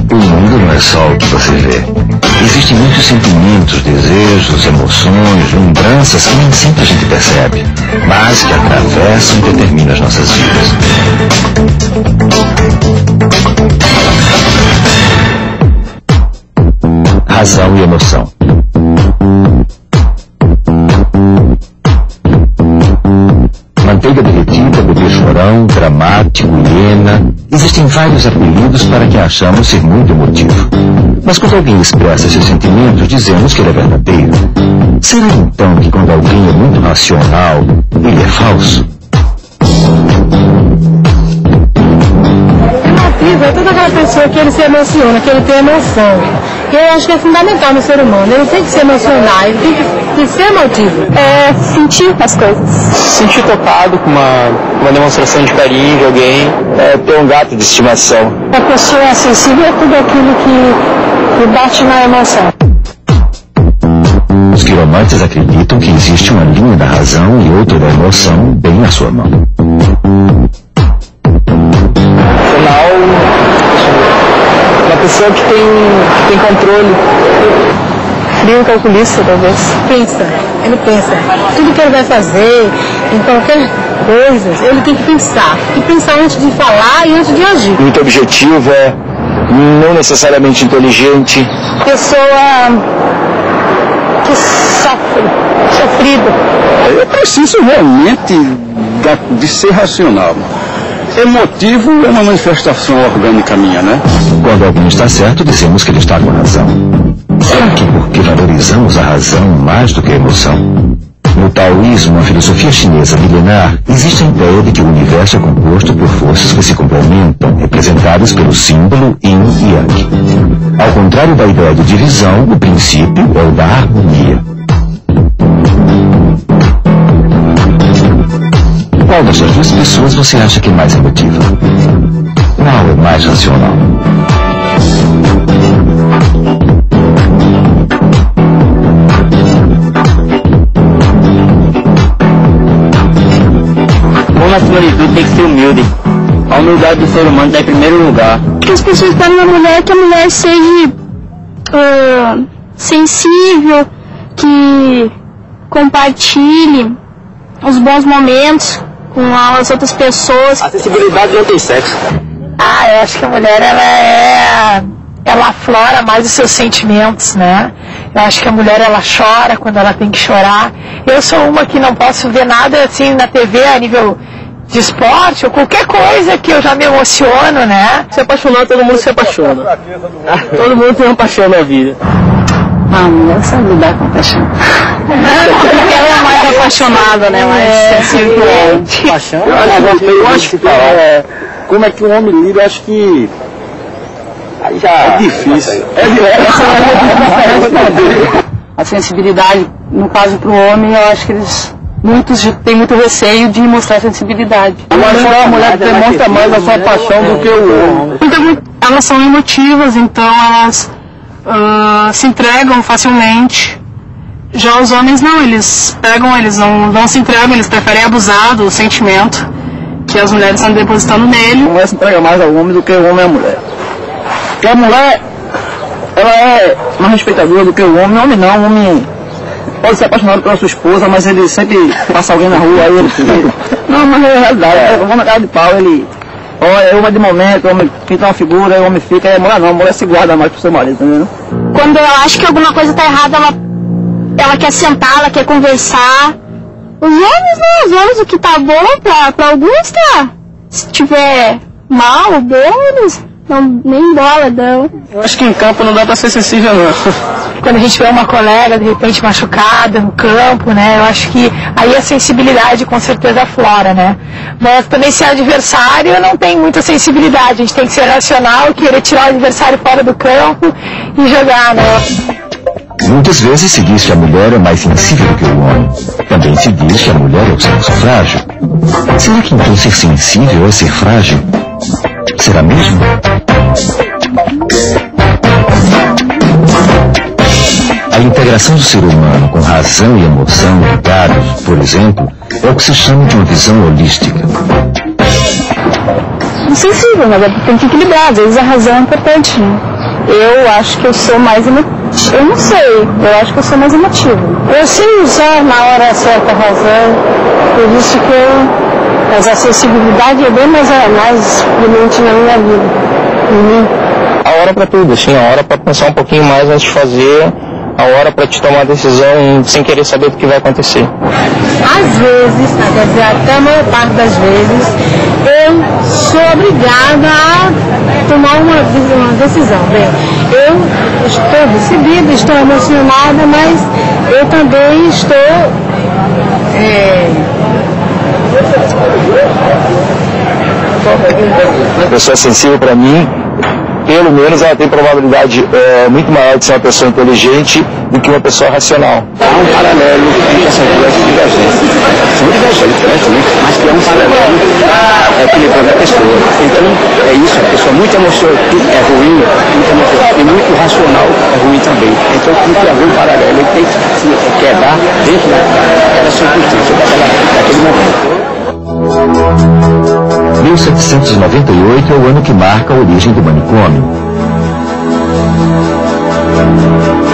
O mundo não é só o que você vê. Existem muitos sentimentos, desejos, emoções, lembranças que nem sempre a gente percebe, mas que atravessam e determinam as nossas vidas. Razão e emoção. Manteiga derretida, bebê chorão, dramático, hiena. Existem vários apelidos para quem achamos ser muito emotivo. Mas quando alguém expressa seus sentimentos, dizemos que ele é verdadeiro. Será então que quando alguém é muito racional, ele é falso? Emotivo é toda aquela pessoa que ele se emociona, que ele tem emoção. E eu acho que é fundamental no ser humano. Ele tem que se emocionar, ele tem que ser emotivo. É sentir as coisas. Se sentir tocado com uma demonstração de carinho de alguém. Ter um gato de estimação. A pessoa é sensível a tudo aquilo que bate na emoção. Os quiromantes acreditam que existe uma linha da razão e outra da emoção bem na sua mão. Afinal, uma pessoa que tem controle. Frio calculista, talvez. Ele pensa. Tudo que ele vai fazer, em qualquer coisa, ele tem que pensar. E pensar antes de falar e antes de agir. Muito objetiva, não necessariamente inteligente. Pessoa que sofrida. Eu preciso realmente de ser racional. Emotivo é uma manifestação orgânica minha, né? Quando alguém está certo, dizemos que ele está com razão. Será que porque valorizamos a razão mais do que a emoção? No taoísmo, uma filosofia chinesa milenar, existe a ideia de que o universo é composto por forças que se complementam, representadas pelo símbolo Yin e Yang. Ao contrário da ideia de divisão, o princípio é o da harmonia. Qual dessas duas pessoas você acha que é mais emotiva? Qual é mais racional? Bom na senhoritude tem que ser humilde. A humildade do ser humano está em primeiro lugar. Que as pessoas esperam na mulher que a mulher seja sensível, que compartilhe os bons momentos com as outras pessoas. A sensibilidade não tem sexo. Eu acho que a mulher, ela aflora mais os seus sentimentos, né? Eu acho que a mulher, ela chora quando ela tem que chorar. Eu sou uma que não posso ver nada assim na TV a nível de esporte ou qualquer coisa que eu já me emociono, né? Se apaixonar, todo mundo se apaixona. Todo mundo tem uma paixão na vida. A mulher sabe lidar com paixão. Ela é mais apaixonada, né? Mais sensível. Paixão? Eu acho que como é que o homem lida, eu acho que Aí já é difícil. A sensibilidade, no caso pro homem, eu acho que muitos têm muito receio de mostrar sensibilidade. Mas só a mulher demonstra mais a sua paixão do que o homem. Então, elas são emotivas, então elas se entregam facilmente. Já os homens não, eles não se entregam, eles preferem abusar do sentimento que as mulheres estão depositando nele. A mulher se entrega mais ao homem do que o homem à mulher. Porque a mulher, ela é mais respeitadora do que o homem não, o homem pode ser apaixonado pela sua esposa, mas ele sempre passa alguém na rua, aí ele... Não, mas é a realidade, o homem na cara de pau, ele... Olha, o homem de momento, o homem pinta uma figura, o homem fica, a mulher não, a mulher se guarda mais pro seu marido, tá vendo? Quando ela acha que alguma coisa tá errada, ela quer sentar, ela quer conversar. Os homens não, os homens o que tá bom pra alguns tá. Se tiver mal ou bom, eles não, nem bola dão. Eu acho que em campo não dá pra ser sensível, não. Quando a gente vê uma colega, de repente, machucada no campo, né? Eu acho que aí a sensibilidade com certeza aflora, né? Mas também se é adversário, não tem muita sensibilidade. A gente tem que ser racional, querer tirar o adversário fora do campo e jogar, né? Muitas vezes se diz que a mulher é mais sensível do que o homem. Também se diz que a mulher é o sexo frágil. Será que então ser sensível é ser frágil? Será mesmo? A integração do ser humano com razão e emoção ligados, por exemplo, é o que se chama de uma visão holística. Sensível, mas tem que equilibrar, às vezes a razão é importante, né? Eu acho que eu sou mais emotiva. Eu não sei, eu acho que eu sou mais emotiva. Eu sei usar na hora certa a razão, por isso que mas a sensibilidade é bem mais premente na minha vida. A hora para tudo, assim, a hora para pensar um pouquinho mais antes de fazer, a hora para te tomar a decisão sem querer saber do que vai acontecer. Às vezes, quer dizer, até a maior parte das vezes, eu sou obrigada a tomar uma decisão. Bem, eu estou decidida, estou emocionada, mas eu também estou... A pessoa sensível, para mim, pelo menos ela tem probabilidade muito maior de ser uma pessoa inteligente do que uma pessoa racional. Há um paralelo entre essas duas divergências. São divergentes, né? Mas que é um paralelo equilibrando a pessoa. Então, é isso, a pessoa muito emocional é ruim, e muito racional é ruim também. Então, tem que haver um paralelo, ele tem que se quebrar dentro daquela circunstância, daquele momento. 1798 é o ano que marca a origem do manicômio.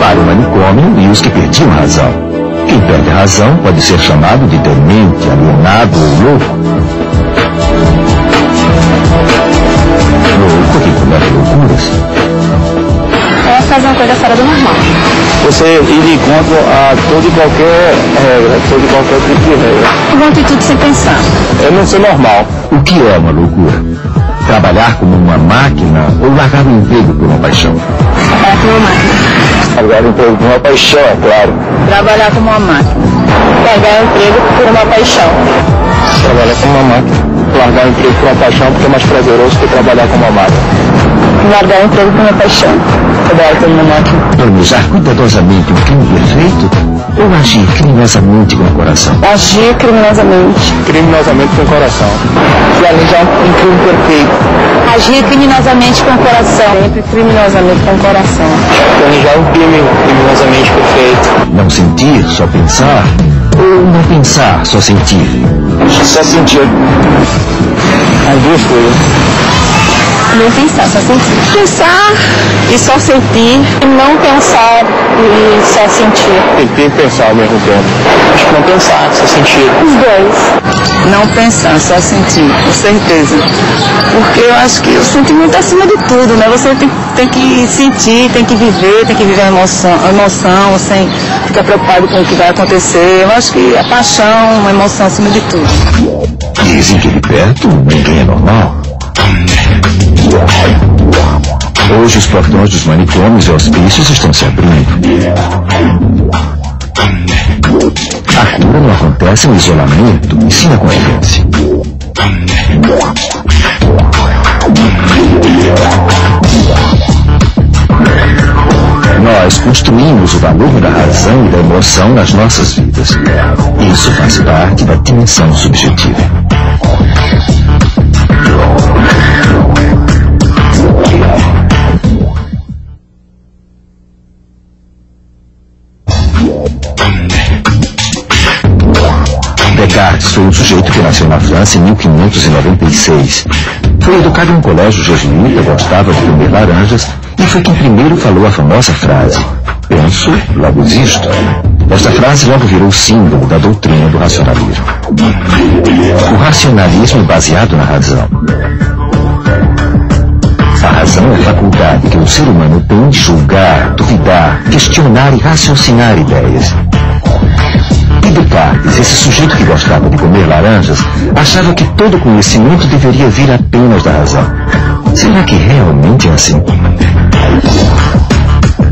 Para o manicômio e os que perdiam razão. Quem perde a razão pode ser chamado de demente, alienado ou louco. Louco que comete loucuras. É fazer uma coisa fora do normal. Você ir de encontro a toda e qualquer regra, todo e qualquer tipo de regra. Uma atitude sem pensar. É não ser normal. O que é uma loucura? Trabalhar como uma máquina ou largar o emprego por uma paixão? Trabalhar como uma máquina. Largar o emprego por uma paixão, é claro. Trabalhar como uma máquina. Pegar o emprego por uma paixão. Trabalhar como uma máquina. Largar o emprego por uma paixão porque é mais prazeroso que trabalhar como uma máquina. Largar o emprego por uma paixão. Trabalhar como uma máquina. Planejar cuidadosamente um crime perfeito ou agir criminosamente com o coração? Agir criminosamente. Criminosamente com o coração. Planejar um crime perfeito. Agir criminosamente com o coração. Sempre criminosamente com o coração. Planejar um crime criminosamente perfeito. Não sentir, só pensar? Ou não pensar, só sentir? Só sentir. As duas coisas. Nem pensar, só sentir. Pensar e só sentir. E não pensar e só sentir. Tem que pensar ao mesmo tempo. Acho que não pensar, só sentir. Os dois. Não pensar, só sentir, com certeza. Porque eu acho que o sentimento é acima de tudo, né? Você tem que sentir, tem que viver a emoção sem ficar preocupado com o que vai acontecer. Eu acho que a paixão, uma emoção acima de tudo. Dizem que de perto ninguém é normal. Hoje os portões dos manicômios e hospícios estão se abrindo. A cura não acontece no isolamento, e sim na convivência. Nós construímos o valor da razão e da emoção nas nossas vidas. Isso faz parte da dimensão subjetiva. Descartes foi um sujeito que nasceu na França em 1596. Foi educado em um colégio jesuíta, gostava de comer laranjas e foi quem primeiro falou a famosa frase: penso, logo existo. Esta frase logo virou símbolo da doutrina do racionalismo. O racionalismo é baseado na razão. A razão é a faculdade que o ser humano tem de julgar, duvidar, questionar e raciocinar ideias. E Descartes, esse sujeito que gostava de comer laranjas, achava que todo conhecimento deveria vir apenas da razão. Será que realmente é assim?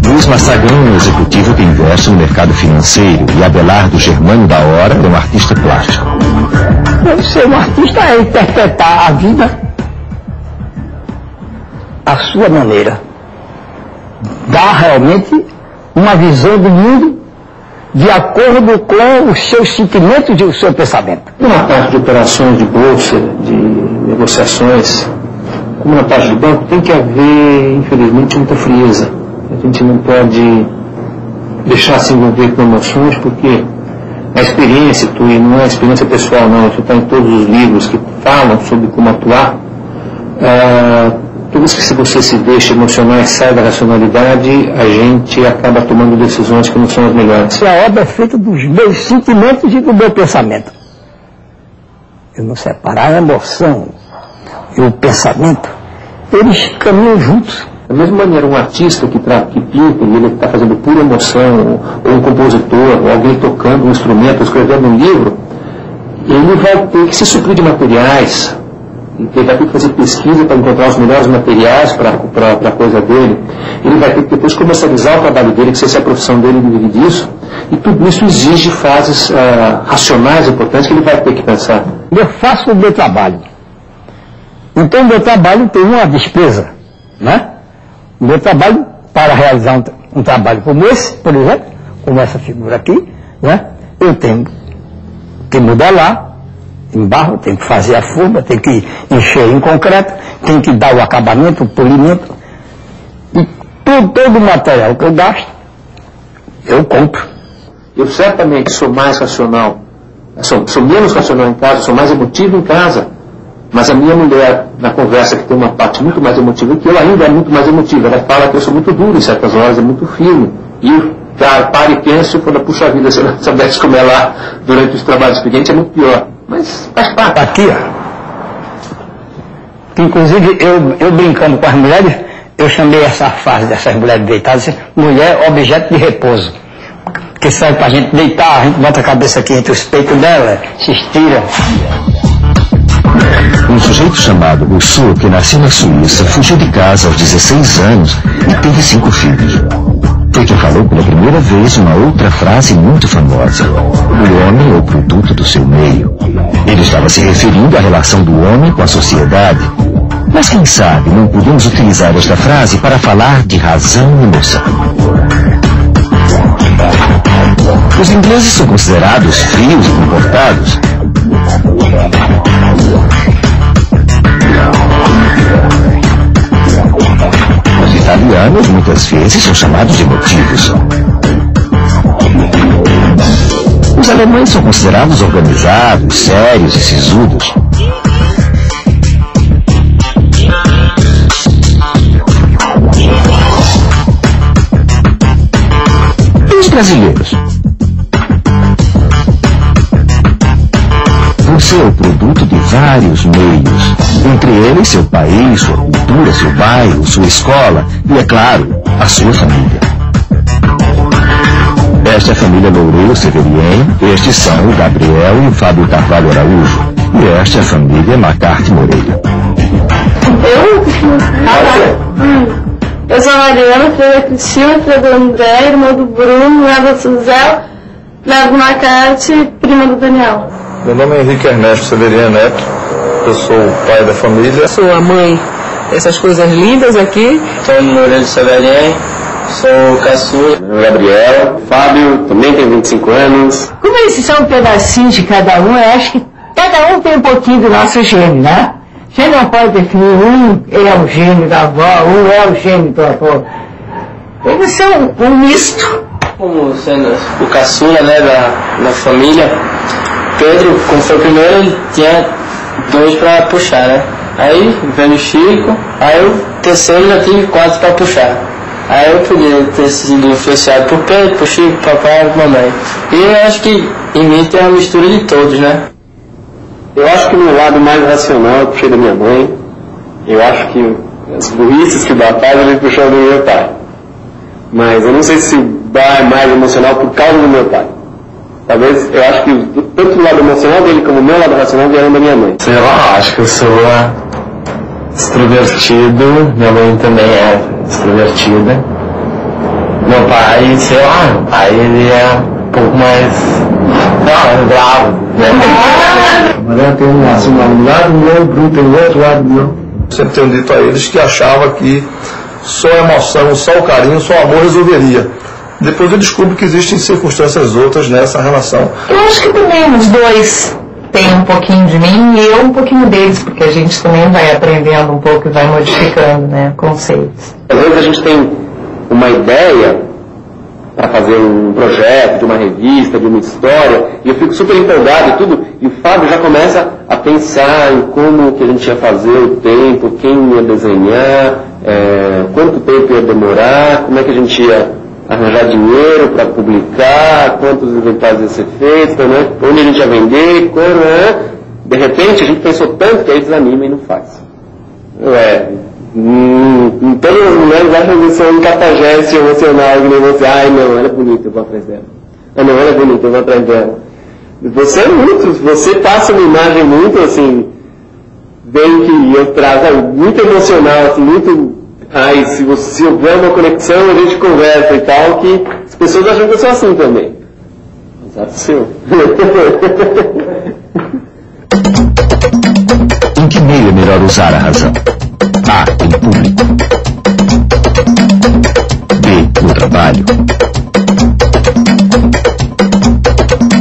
Luiz Massagão é um executivo que investe no mercado financeiro e Abelardo Germano da Hora é um artista plástico. Ser um artista é interpretar a vida à sua maneira. Dar realmente uma visão do mundo de acordo com os seus sentimentos e o seu pensamento. Na parte de operações de bolsa, de negociações, como na parte do banco, tem que haver, infelizmente, muita frieza. A gente não pode deixar se envolver com emoções, porque a experiência, e não é experiência pessoal não, isso está em todos os livros que falam sobre como atuar, Todas que se você se deixa emocionar e sai da racionalidade, a gente acaba tomando decisões que não são as melhores. A obra é feita dos meus sentimentos e do meu pensamento. Eu não separar a emoção e o pensamento, eles caminham juntos. Da mesma maneira, um artista que pinta e ele está fazendo pura emoção, ou um compositor, ou alguém tocando um instrumento, escrevendo um livro, ele vai ter que se suprir de materiais, ele vai ter que fazer pesquisa para encontrar os melhores materiais para a coisa dele, ele vai ter que depois comercializar o trabalho dele, que se essa é a profissão dele, ele vive disso, e tudo isso exige fases racionais importantes que ele vai ter que pensar. Eu faço o meu trabalho. Então o meu trabalho tem uma despesa, né? O meu trabalho, para realizar um trabalho como esse, por exemplo, como essa figura aqui, né? Eu tenho que modelar em barro, tenho que fazer a forma, tenho que encher em concreto, tenho que dar o acabamento, o polimento. E todo o material que eu gasto, eu compro. Eu certamente sou mais racional, sou menos racional em casa, sou mais emotivo em casa. Mas a minha mulher, na conversa, que tem uma parte muito mais emotiva que eu, ainda é muito mais emotiva. Ela fala que eu sou muito duro em certas horas, é muito firme. E paro e penso e falo, puxa vida, se eu não soubesse como é lá durante os trabalhos expedientes, é muito pior. Mas faz parte. Aqui, ó. Inclusive, eu brincando com as mulheres, eu chamei essa fase dessas mulheres deitadas, mulher objeto de repouso. Porque serve pra gente deitar, a gente bota a cabeça aqui entre os peitos dela, se estira. Um sujeito chamado Rousseau, que nasceu na Suíça, fugiu de casa aos 16 anos e teve 5 filhos. Foi quem falou pela primeira vez uma outra frase muito famosa: o homem é o produto do seu meio. Ele estava se referindo à relação do homem com a sociedade. Mas quem sabe não podemos utilizar esta frase para falar de razão e emoção. Os ingleses são considerados frios e comportados. Os italianos muitas vezes são chamados de emotivos. Os alemães são considerados organizados, sérios e sisudos. E os brasileiros? Você é o produto de vários meios, entre eles seu país, sua cultura, seu bairro, sua escola e, é claro, a sua família. Esta é a família Loureiro Severien, estes são o Gabriel e o Fábio Carvalho Araújo, e esta é a família Macarte Moreira. Eu sou a Mariana, filha da Cristina, filha do André, irmã do Bruno, neta do Suzel, neta do Macarte, prima do Daniel. Meu nome é Henrique Ernesto Severien Neto, eu sou o pai da família. Sou a mãe dessas coisas lindas aqui. Sou o Loureiro Severien, sou o caçula. Gabriel, Fábio, também tem 25 anos. Como esses são um pedacinho de cada um, eu acho que cada um tem um pouquinho do nosso gênio, né? Você não pode definir um é o gênio da avó, um é o gênio do avô. Eles são um misto. Como sendo o caçula, né, da família, Pedro, como foi o primeiro, ele tinha 2 para puxar, né? Aí veio o Chico, aí o terceiro já tive 4 para puxar. Aí eu podia ter sido influenciado por Pedro, por Chico, papai e mamãe. E eu acho que em mim tem uma mistura de todos, né? Eu acho que no lado mais racional eu puxei da minha mãe. Eu acho que as burrices que o pai faz, ele puxou do meu pai. Mas eu não sei se dá mais emocional por causa do meu pai. Talvez, eu acho que tanto o lado emocional dele como o meu lado racional vieram da minha mãe. Sei lá, acho que eu sou extrovertido, minha mãe também é extrovertida. Meu pai, sei lá, meu pai ele é um pouco mais bravo, né? Mas tem um lado meu, o Bruno tem o outro lado meu. Sempre tenho dito a eles que achava que só a emoção, só o carinho, só o amor resolveria. Depois eu descubro que existem circunstâncias outras nessa relação. Eu acho que também os dois têm um pouquinho de mim e eu um pouquinho deles, porque a gente também vai aprendendo um pouco e vai modificando, né, conceitos. Às vezes a gente tem uma ideia para fazer um projeto, de uma revista, de uma história, e eu fico super empolgado e tudo, e o Fábio já começa a pensar em como que a gente ia fazer o tempo, quem ia desenhar, quanto tempo ia demorar, como é que a gente ia arranjar dinheiro para publicar, quantos inventários iam ser feitos, né? Onde a gente ia vender, quando, né? De repente a gente pensou tanto que aí desanima e não faz. Todas as mulheres acham que eu sou um cafajeste emocional, que nem você. Ai não, ela é bonita, eu vou atrás dela. Ah não, ela é bonita, eu vou atrás dela. Você é muito, você passa uma imagem muito assim, bem que eu trago, muito emocional, assim, muito. Ai, se houver uma conexão, a gente conversa e tal, que as pessoas acham que eu sou assim também. Exato, seu. Em que meio é melhor usar a razão? A. Em público. B. No trabalho.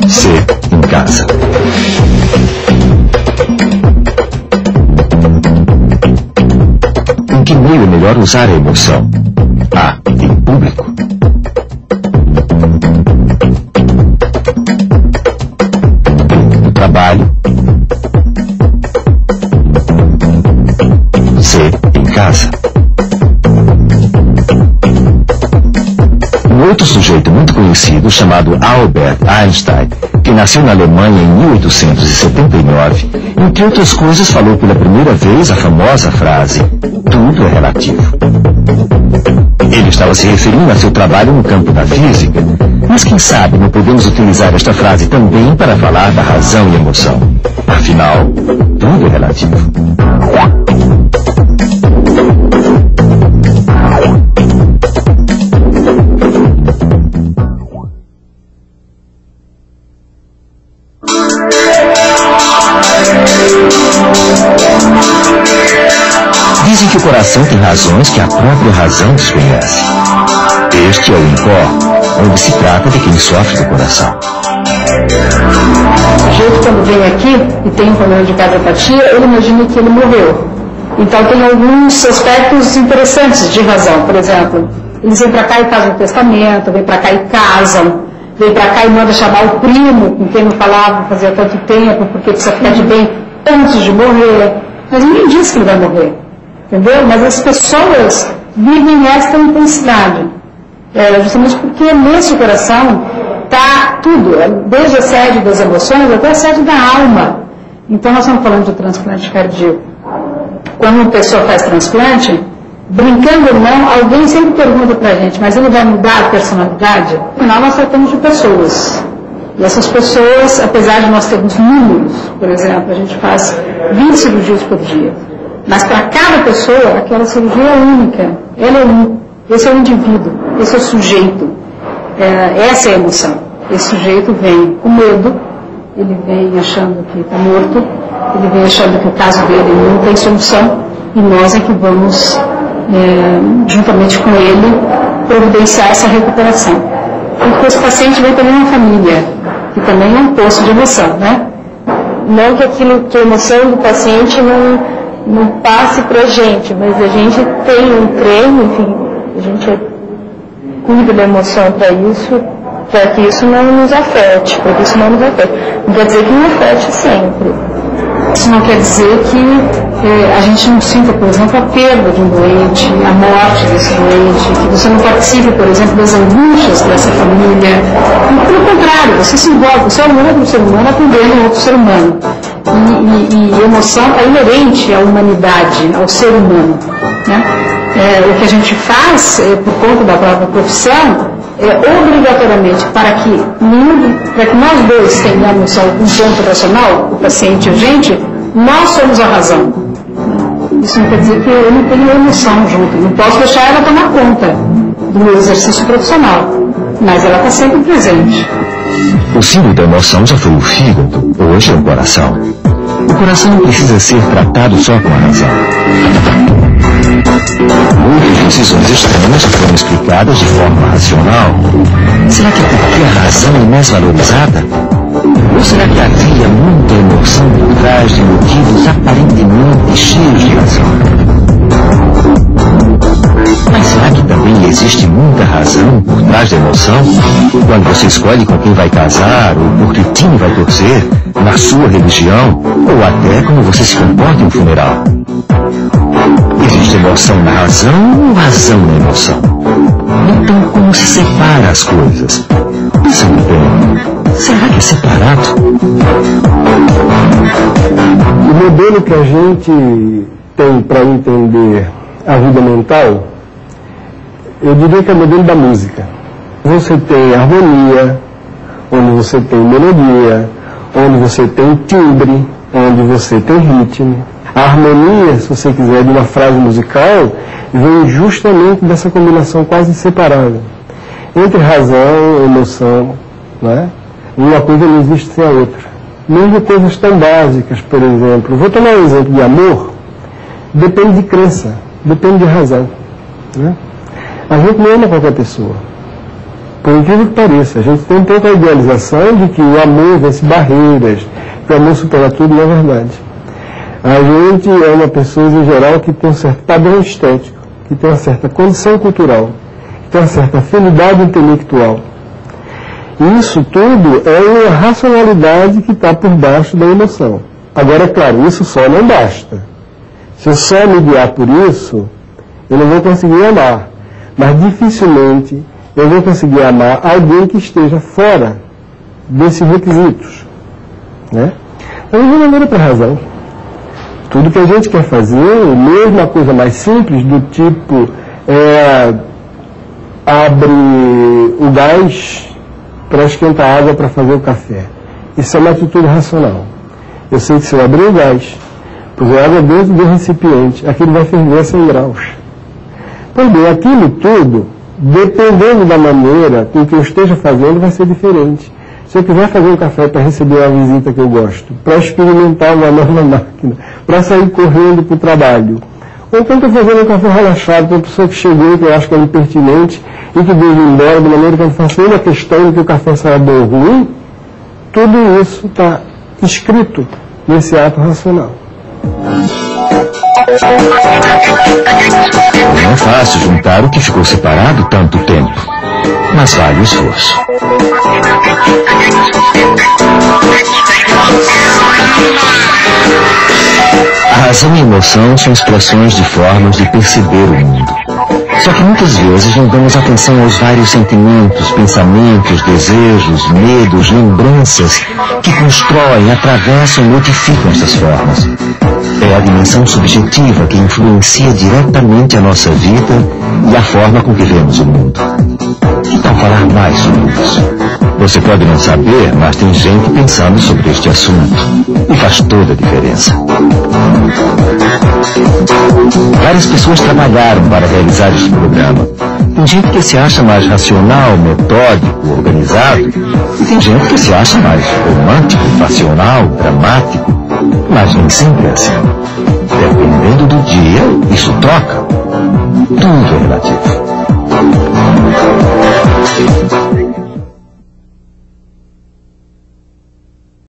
C. Em casa. Em que meio é melhor usar a emoção? A. Em público. B. No trabalho. C. Em casa. Um outro sujeito muito conhecido, chamado Albert Einstein, que nasceu na Alemanha em 1879, entre outras coisas falou pela primeira vez a famosa frase: tudo é relativo. Ele estava se referindo a seu trabalho no campo da física, mas quem sabe não podemos utilizar esta frase também para falar da razão e emoção. Afinal, tudo é relativo. Dizem que o coração tem razões que a própria razão desconhece. Este é o incó, onde se trata de quem sofre do coração. O sujeito, quando vem aqui e tem um problema de cardiopatia, ele imagina que ele morreu. Então tem alguns aspectos interessantes de razão. Por exemplo, eles vêm para cá e fazem um testamento, vêm para cá e casam, vêm para cá e mandam chamar o primo com quem não falava fazia tanto tempo, porque precisa ficar de bem antes de morrer. Mas ninguém diz que ele vai morrer. Entendeu? Mas as pessoas vivem nesta intensidade. Justamente porque nesse coração está tudo, desde a sede das emoções até a sede da alma. Então nós estamos falando de transplante cardíaco. Quando uma pessoa faz transplante, brincando ou não, alguém sempre pergunta pra gente, mas ele vai mudar a personalidade? Afinal, nós tratamos de pessoas. E essas pessoas, apesar de nós termos números, por exemplo, a gente faz 20 cirurgias por dia. Mas para cada pessoa, aquela cirurgia é única. Ela é única. Esse é o indivíduo, esse é o sujeito. Essa é a emoção. Esse sujeito vem com medo, ele vem achando que está morto, ele vem achando que o caso dele não tem solução, e nós é que vamos, juntamente com ele, providenciar essa recuperação. Porque esse paciente vem também uma família, que também é um poço de emoção, né? Não que aquilo que a emoção do paciente não passe para a gente, mas a gente tem um treino, enfim, a gente cuida da emoção para isso, para que isso não nos afete, para que isso não nos afete. Não quer dizer que não afete sempre. Isso não quer dizer que a gente não sinta, por exemplo, a perda de um doente, a morte desse doente, que você não participe, por exemplo, das angústias dessa família. E, pelo contrário, você se envolve, você é um outro ser humano atendendo um outro ser humano. E emoção é inerente à humanidade, ao ser humano. Né? O que a gente faz, por conta da própria profissão, obrigatoriamente para que nós dois tenhamos um ponto racional, o paciente e a gente, nós somos a razão. Isso não quer dizer que eu não tenho emoção junto, não posso deixar ela tomar conta do meu exercício profissional, mas ela está sempre presente. O símbolo da emoção já foi o fígado, hoje é o coração. O coração não precisa ser tratado só com a razão. Muitas decisões estranhas foram explicadas de forma racional. Será que é porque a razão é mais valorizada? Ou será que havia muita emoção por trás de motivos aparentemente cheios de razão? Mas será que também existe muita razão por trás atrás da emoção, quando você escolhe com quem vai casar ou por que time vai torcer, na sua religião, ou até como você se comporta em um funeral. Existe emoção na razão ou razão na emoção? Então, como se separa as coisas? Pensando bem, será que é separado? O modelo que a gente tem para entender a vida mental, eu diria que é o modelo da música. Você tem harmonia, onde você tem melodia, onde você tem timbre, onde você tem ritmo. A harmonia, se você quiser, de uma frase musical, vem justamente dessa combinação quase inseparável entre razão e emoção, né? Uma coisa não existe sem a outra. Mesmo coisas tão básicas, por exemplo. Vou tomar um exemplo de amor. Depende de crença, depende de razão, né? A gente não ama qualquer pessoa. Por incrível que pareça, a gente tem um pouco a idealização de que o amor vence barreiras, que o amor supera tudo, não é verdade. A gente ama pessoas em geral que tem um certo padrão estético, que tem uma certa condição cultural, que tem uma certa afinidade intelectual. E isso tudo é uma racionalidade que está por baixo da emoção. Agora, é claro, isso só não basta. Se eu só me guiar por isso, eu não vou conseguir amar. Mas dificilmente eu vou conseguir amar alguém que esteja fora desses requisitos, né? Então, eu não olho para a razão. Tudo que a gente quer fazer, mesmo a coisa mais simples, do tipo, abre o gás para esquentar a água para fazer o café. Isso é uma atitude racional. Eu sei que se eu abrir o gás, puser água dentro do recipiente, aquilo vai ferver a 100 graus. Pois bem, aquilo tudo, dependendo da maneira com que eu esteja fazendo, vai ser diferente. Se eu quiser fazer um café para receber uma visita que eu gosto, para experimentar uma nova máquina, para sair correndo para o trabalho, ou então estou fazendo um café relaxado para uma pessoa que chegou e que eu acho que é impertinente e que deve ir embora, de maneira que eu não faço nenhuma questão de que o café saia bom ou ruim, tudo isso está escrito nesse ato racional. Não é fácil juntar o que ficou separado tanto tempo, mas vale o esforço. A razão e a emoção são expressões de formas de perceber o mundo. Só que muitas vezes não damos atenção aos vários sentimentos, pensamentos, desejos, medos, lembranças que constroem, atravessam e modificam essas formas. É a dimensão subjetiva que influencia diretamente a nossa vida e a forma com que vemos o mundo. Que tal falar mais sobre isso? Você pode não saber, mas tem gente pensando sobre este assunto. E faz toda a diferença. Várias pessoas trabalharam para realizar este programa. Tem gente que se acha mais racional, metódico, organizado. E tem gente que se acha mais romântico, passional, dramático. Mas nem sempre é assim. Dependendo do dia, isso troca. Tudo é relativo.